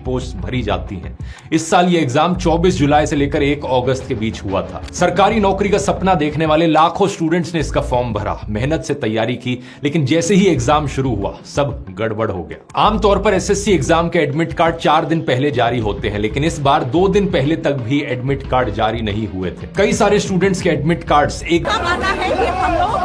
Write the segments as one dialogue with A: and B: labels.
A: Post भरी जाती हैं। इस साल ये एग्जाम 24 जुलाई से लेकर 1 अगस्त के बीच हुआ था। सरकारी नौकरी का सपना देखने वाले लाखों स्टूडेंट्स ने इसका फॉर्म भरा, मेहनत से तैयारी की, लेकिन जैसे ही एग्जाम शुरू हुआ सब गड़बड़ हो गया। आमतौर पर एसएससी एग्जाम के एडमिट कार्ड 4 दिन पहले जारी होते हैं, लेकिन इस बार 2 दिन पहले तक भी एडमिट कार्ड जारी नहीं हुए थे। कई सारे स्टूडेंट्स के एडमिट कार्ड्स एक
B: है कि हम लोग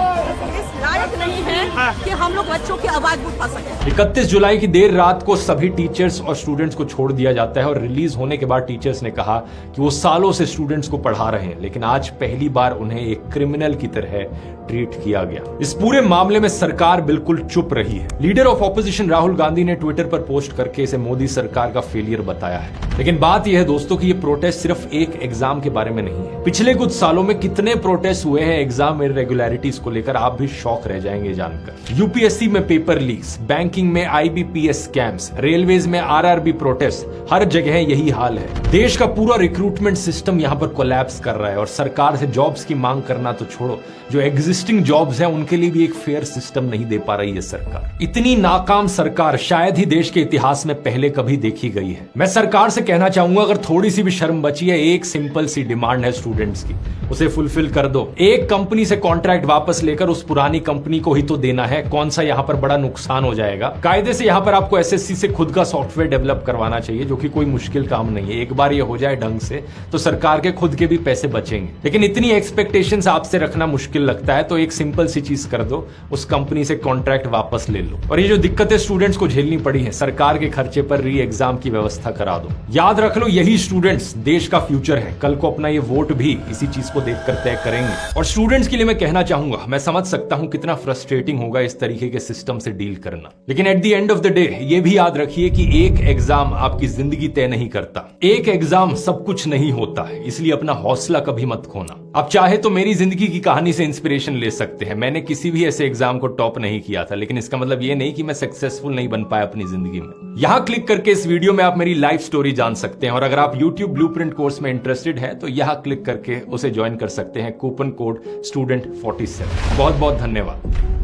B: इस लायक नहीं हैं कि हम लोग बच्चों की आवाज उठा सकें।
A: 31 जुलाई की देर रात को सभी टीचर्स और स्टूडेंट्स को छोड़ दिया जाता है और रिलीज होने के बाद टीचर्स ने कहा कि वो सालों से स्टूडेंट्स को पढ़ा रहे हैं, लेकिन आज पहली बार उन्हें एक क्रिमिनल की तरह ट्रीट किया गया। इस पूरे मामले में सरकार बिल्कुल चुप रही है। Leader of opposition Rahul Gandhi ने ट्विटर पर पोस्ट करके इसे मोदी सरकार का फेलियर बताया है। लेकिन बात यह है दोस्तों कि ये प्रोटेस्ट सिर्फ एक एग्जाम के बारे में नहीं है। पिछले कुछ सालों में कितने प्रोटेस्ट हुए हैं एग्जाम इरेगुलरिटीज को लेकर, आप भी शॉक रह जाएंगे जानकर। यूपीएससी में पेपर लीक्स, बैंकिंग में आईबीपीएस स्कैम्स, रेलवेज में आरआरबी प्रोटेस्ट, हर जगह यही हाल है। देश का पूरा रिक्रूटमेंट सिस्टम यहां पर कोलैप्स कर रहा है और सरकार से जॉब्स की मांग करना तो छोड़ो, जो एग्जिस्टिंग जॉब्स हैं उनके लिए भी एक फेयर सिस्टम नहीं दे पा रही है सरकार। इतनी नाकाम सरकार शायद ही देश के इतिहास में पहले कभी देखी गई है। मैं सरकार से कहना चाहूंगा, अगर थोड़ी सी भी शर्म बची है, एक सिंपल सी डिमांड है स्टूडेंट्स की, उसे फुलफिल कर दो। एक कंपनी से कॉन्ट्रैक्ट वापस लेकर उस पुरानी कंपनी को ही तो देना है, कौन सा यहां पर बड़ा नुकसान हो जाएगा। कायदे से यहां पर आपको एसएससी से खुद का सॉफ्टवेयर डेवलप करवाना चाहिए, जो कि कोई मुश्किल काम नहीं है। एक बार ये हो जाए ढंग से तो सरकार के खुद के भी पैसे बचेंगे, लेकिन इतनी एक्सपेक्टेशंस आपसे रखना मुश्किल लगता है, तो एक सिंपल सी चीज कर दो, उस कंपनी से कॉन्ट्रैक्ट वापस ले लो। और ये जो दिक्कतें स्टूडेंट्स को झेलनी पड़ी है, सरकार के खर्चे पर री एग्जाम की व्यवस्था करा दो। याद रख लो, यही स्टूडेंट्स देश का फ्यूचर है। कल को अपना ये वोट भी इसी चीज को देखकर तय करेंगे। और स्टूडेंट्स के लिए मैं कहना चाहूंगा, मैं समझ सकता हूं कितना फ्रस्ट्रेटिंग होगा इस तरीके के सिस्टम से डील करना, लेकिन at the end of the day ये भी याद रखिए कि एक एग्जाम आपकी जिंदगी तय नहीं करता, एक एग्जाम सब कुछ नहीं होता है। इसलिए अपना हौसला कभी मत खोना। आप चाहे तो मेरी जिंदगी की कहानी से इंस्पिरेशन ले सकते हैं। मैंने किसी भी ऐसे एग्जाम को टॉप नहीं किया था, लेकिन इसका मतलब ये नहीं कि मैं सक्सेसफुल नहीं बन पाया अपनी जिंदगी में। यहां क्लिक करके इस वीडियो में आप मेरी लाइफ स्टोरी जान सकते हैं, और अगर आप YouTube ब्लूप्रिंट कोर्स में इंटरेस्टेड हैं तो यहां क्लिक करके उसे ज्वाइन कर सकते हैं, कूपन कोड STUDENT47। बहुत बहुत धन्यवाद।